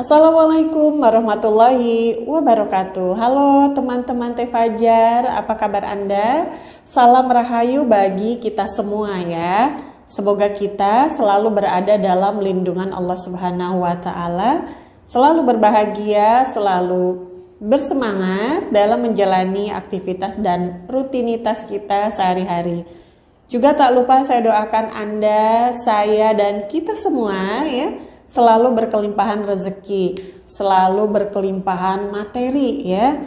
Assalamualaikum warahmatullahi wabarakatuh. Halo teman-teman Teh Fajar, apa kabar Anda? Salam rahayu bagi kita semua ya. Semoga kita selalu berada dalam lindungan Allah Subhanahu wa taala, selalu berbahagia, selalu bersemangat dalam menjalani aktivitas dan rutinitas kita sehari-hari. Juga tak lupa saya doakan Anda, saya dan kita semua ya selalu berkelimpahan rezeki, selalu berkelimpahan materi ya,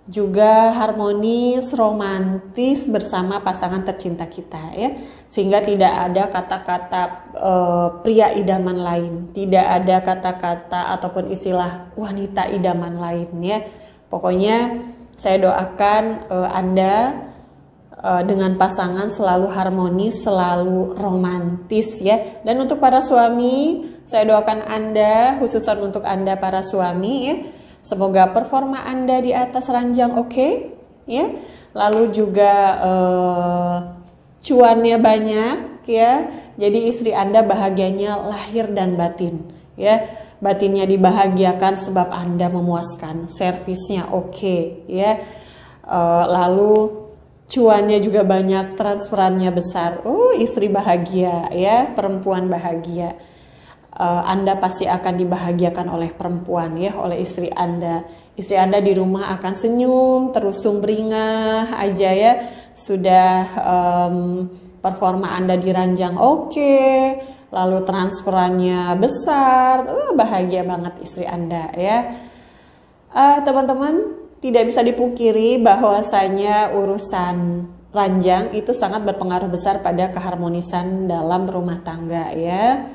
juga harmonis, romantis bersama pasangan tercinta kita ya, sehingga tidak ada kata-kata pria idaman lain, tidak ada kata-kata ataupun istilah wanita idaman lain ya. Pokoknya saya doakan Anda dengan pasangan selalu harmonis, selalu romantis ya. Dan untuk para suami, saya doakan Anda, khususan untuk Anda para suami ya, semoga performa Anda di atas ranjang oke ya. Lalu juga cuannya banyak ya. Jadi istri Anda bahagianya lahir dan batin ya. Batinnya dibahagiakan sebab Anda memuaskan, servisnya oke ya. Lalu cuannya juga banyak, transferannya besar. Istri bahagia ya, perempuan bahagia. Anda pasti akan dibahagiakan oleh perempuan ya, oleh istri Anda. Istri Anda di rumah akan senyum, terus sumringah aja ya. Sudah performa Anda di ranjang oke, lalu transferannya besar. Bahagia banget istri Anda ya. Teman-teman, tidak bisa dipungkiri bahwasanya urusan ranjang itu sangat berpengaruh besar pada keharmonisan dalam rumah tangga ya.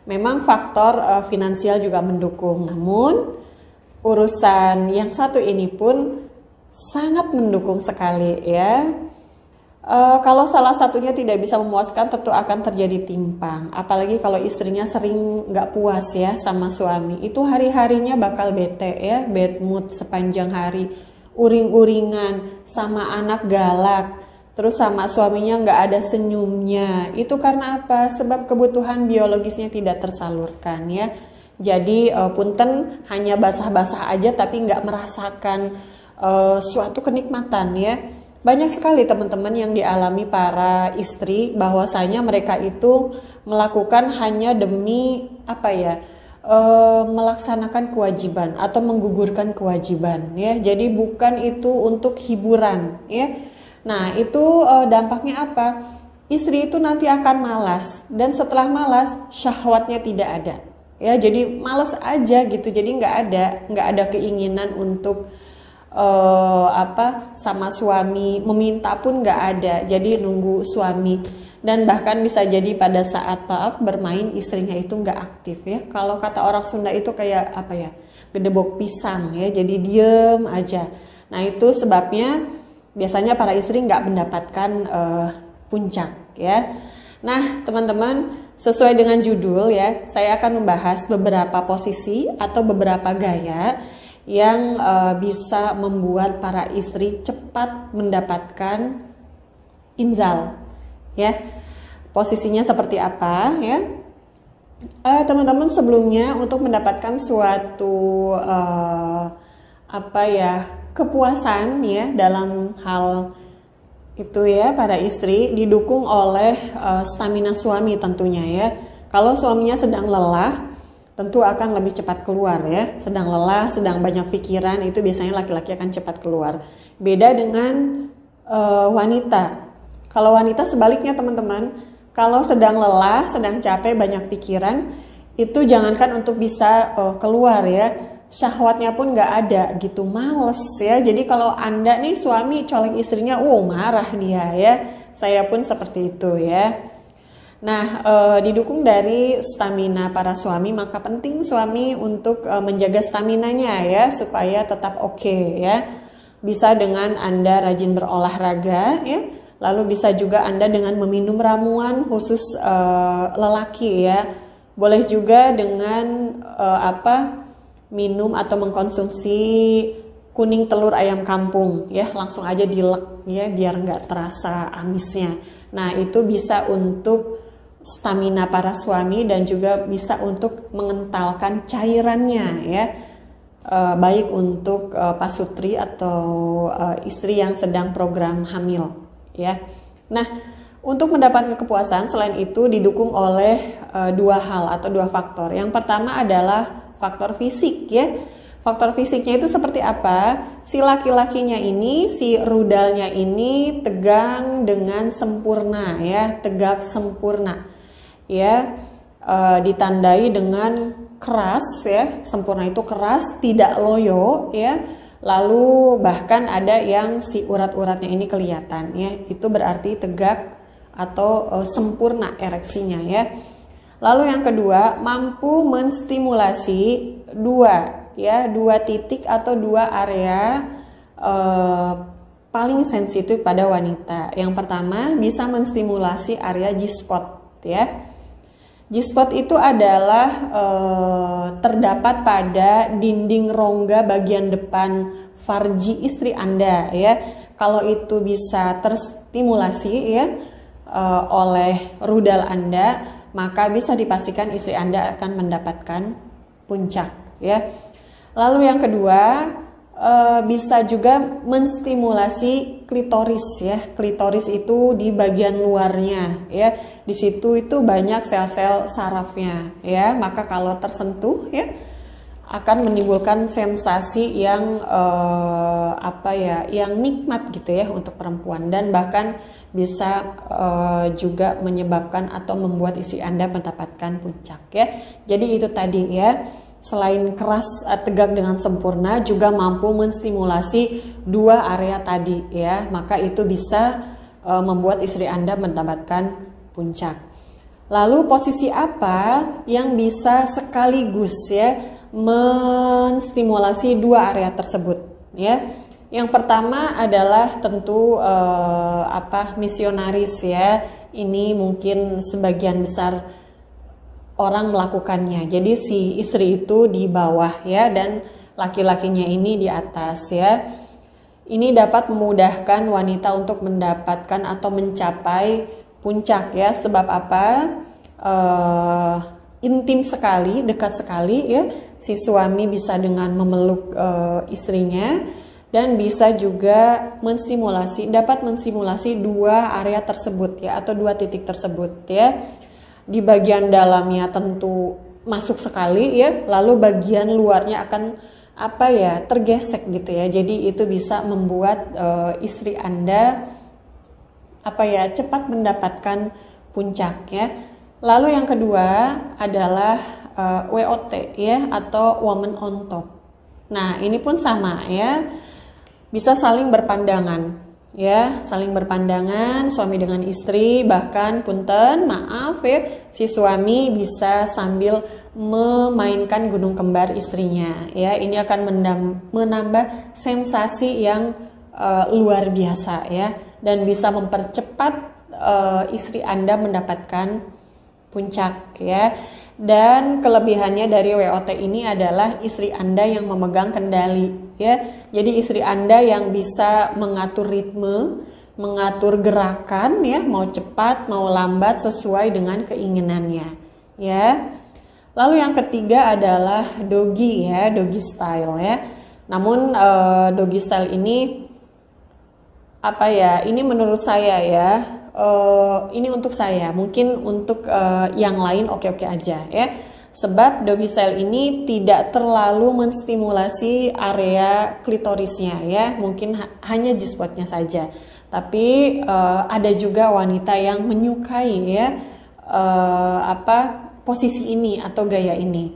Memang faktor finansial juga mendukung, namun urusan yang satu ini pun sangat mendukung sekali ya. Kalau salah satunya tidak bisa memuaskan, tentu akan terjadi timpang. Apalagi kalau istrinya sering nggak puas ya sama suami, itu hari-harinya bakal bete ya, bad mood sepanjang hari, uring-uringan, sama anak galak, terus sama suaminya nggak ada senyumnya. Itu karena apa? Sebab kebutuhan biologisnya tidak tersalurkan ya. Jadi punten hanya basah-basah aja tapi nggak merasakan suatu kenikmatan ya. Banyak sekali teman-teman yang dialami para istri bahwasanya mereka itu melakukan hanya demi apa ya, melaksanakan kewajiban atau menggugurkan kewajiban ya. Jadi bukan itu untuk hiburan ya. Nah itu dampaknya apa? Istri itu nanti akan malas, dan setelah malas syahwatnya tidak ada ya. Jadi malas aja gitu. Jadi nggak ada keinginan untuk sama suami, meminta pun nggak ada, jadi nunggu suami. Dan bahkan bisa jadi pada saat bermain istrinya itu nggak aktif ya. Kalau kata orang Sunda itu kayak apa ya, gedebok pisang ya, jadi diem aja. Nah itu sebabnya biasanya para istri nggak mendapatkan puncak ya. Nah teman-teman, sesuai dengan judul ya, saya akan membahas beberapa posisi atau beberapa gaya yang bisa membuat para istri cepat mendapatkan inzal ya. Posisinya seperti apa ya, teman-teman? Sebelumnya untuk mendapatkan suatu kepuasan ya dalam hal itu ya, para istri didukung oleh stamina suami tentunya ya. Kalau suaminya sedang lelah, tentu akan lebih cepat keluar ya. Sedang lelah, sedang banyak pikiran, itu biasanya laki-laki akan cepat keluar. Beda dengan wanita. Kalau wanita sebaliknya teman-teman, kalau sedang lelah, sedang capek, banyak pikiran, itu jangankan untuk bisa keluar ya, syahwatnya pun nggak ada gitu, males ya. Jadi kalau Anda nih suami colek istrinya, marah dia ya. Saya pun seperti itu ya. Nah, didukung dari stamina para suami, maka penting suami untuk menjaga staminanya ya, supaya tetap oke ya. Bisa dengan Anda rajin berolahraga ya, lalu bisa juga Anda dengan meminum ramuan khusus lelaki ya. Boleh juga dengan minum atau mengkonsumsi kuning telur ayam kampung ya, langsung aja dilek ya, biar nggak terasa amisnya. Nah, itu bisa untuk stamina para suami dan juga bisa untuk mengentalkan cairannya ya. Baik untuk pasutri atau istri yang sedang program hamil ya. Nah, untuk mendapatkan kepuasan selain itu didukung oleh dua hal atau dua faktor. Yang pertama adalah faktor fisik ya. Faktor fisiknya itu seperti apa? Si laki-lakinya ini, si rudalnya ini tegang dengan sempurna ya, tegak sempurna ya, ditandai dengan keras ya, sempurna itu keras, tidak loyo ya. Lalu bahkan ada yang si urat-uratnya ini kelihatan ya, itu berarti tegak atau sempurna ereksinya ya. Lalu yang kedua, mampu menstimulasi dua titik atau dua area paling sensitif pada wanita. Yang pertama bisa menstimulasi area G-spot ya. G-spot itu adalah terdapat pada dinding rongga bagian depan farji istri Anda ya. Kalau itu bisa terstimulasi ya oleh rudal Anda, maka bisa dipastikan istri Anda akan mendapatkan puncak ya. Lalu yang kedua, bisa juga menstimulasi klitoris ya. Klitoris itu di bagian luarnya ya. Di situ itu banyak sel-sel sarafnya ya. Maka kalau tersentuh ya akan menimbulkan sensasi yang yang nikmat gitu ya untuk perempuan, dan bahkan bisa juga menyebabkan atau membuat istri Anda mendapatkan puncak ya. Jadi itu tadi ya. Selain keras tegak dengan sempurna, juga mampu menstimulasi dua area tadi ya, maka itu bisa membuat istri Anda mendapatkan puncak. Lalu posisi apa yang bisa sekaligus ya menstimulasi dua area tersebut ya? Yang pertama adalah tentu misionaris ya. Ini mungkin sebagian besar orang melakukannya. Jadi si istri itu di bawah ya, dan laki-lakinya ini di atas ya. Ini dapat memudahkan wanita untuk mendapatkan atau mencapai puncak ya. Sebab apa? Intim sekali, dekat sekali ya. Si suami bisa dengan memeluk istrinya, dan bisa juga dapat menstimulasi dua area tersebut ya, atau dua titik tersebut ya. Di bagian dalamnya tentu masuk sekali ya, lalu bagian luarnya akan tergesek gitu ya. Jadi itu bisa membuat istri Anda cepat mendapatkan puncak ya. Lalu yang kedua adalah WOT ya, atau woman on top. Nah, ini pun sama ya. Bisa saling berpandangan ya, saling berpandangan suami dengan istri, bahkan si suami bisa sambil memainkan gunung kembar istrinya ya. Ini akan menambah sensasi yang luar biasa ya, dan bisa mempercepat istri Anda mendapatkan puncak ya. Dan kelebihannya dari WOT ini adalah istri Anda yang memegang kendali ya. Jadi istri Anda yang bisa mengatur ritme, mengatur gerakan ya, mau cepat mau lambat sesuai dengan keinginannya ya. Lalu yang ketiga adalah doggy ya, doggy style ya. Namun doggy style ini ini menurut saya ya, ini untuk saya, mungkin untuk yang lain oke-oke aja ya. Sebab doggy style ini tidak terlalu menstimulasi area klitorisnya ya, mungkin hanya G-spotnya saja. Tapi ada juga wanita yang menyukai ya posisi ini atau gaya ini.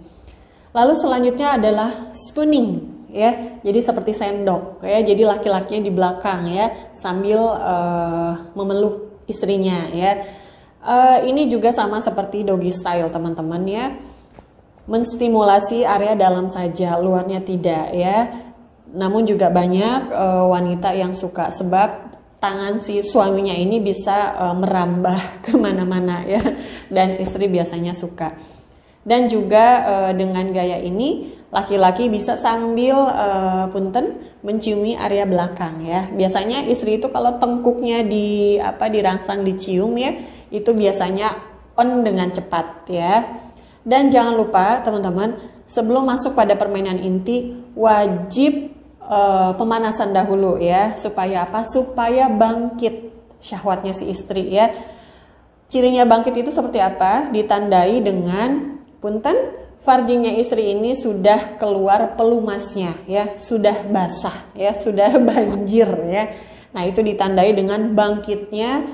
Lalu selanjutnya adalah spooning ya, jadi seperti sendok ya. Jadi laki-lakinya di belakang ya, sambil memeluk istrinya ya. Ini juga sama seperti doggy style teman-teman ya, menstimulasi area dalam saja, luarnya tidak ya. Namun juga banyak wanita yang suka, sebab tangan si suaminya ini bisa merambah kemana-mana ya, dan istri biasanya suka. Dan juga dengan gaya ini laki-laki bisa sambil menciumi area belakang ya. Biasanya istri itu kalau tengkuknya dirangsang, dicium ya, itu biasanya on dengan cepat ya. Dan jangan lupa teman-teman, sebelum masuk pada permainan inti wajib pemanasan dahulu ya. Supaya apa? Supaya bangkit syahwatnya si istri ya. Cirinya bangkit itu seperti apa? Ditandai dengan punten, farjinya istri ini sudah keluar pelumasnya ya, sudah basah ya, sudah banjir ya. Nah, itu ditandai dengan bangkitnya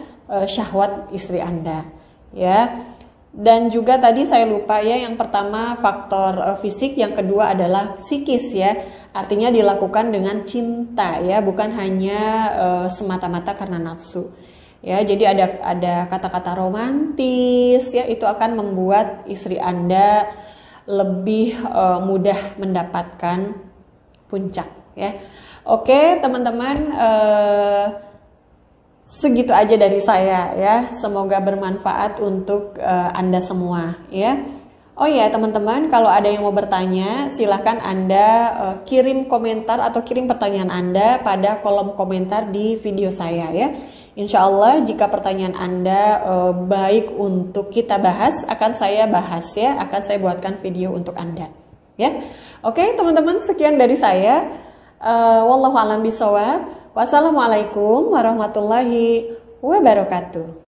syahwat istri Anda ya. Dan juga tadi saya lupa ya, yang pertama faktor fisik, yang kedua adalah psikis ya. Artinya dilakukan dengan cinta ya, bukan hanya semata-mata karena nafsu. Ya, jadi ada kata-kata romantis ya, itu akan membuat istri Anda lebih mudah mendapatkan puncak ya. Oke, teman-teman, segitu aja dari saya ya. Semoga bermanfaat untuk Anda semua ya. Oh ya teman-teman, kalau ada yang mau bertanya silahkan Anda kirim komentar atau kirim pertanyaan Anda pada kolom komentar di video saya ya. Insya Allah jika pertanyaan Anda baik untuk kita bahas, akan saya bahas ya, akan saya buatkan video untuk Anda ya. Oke teman-teman, sekian dari saya. Wallahu a'lam bishawab. Wassalamualaikum warahmatullahi wabarakatuh.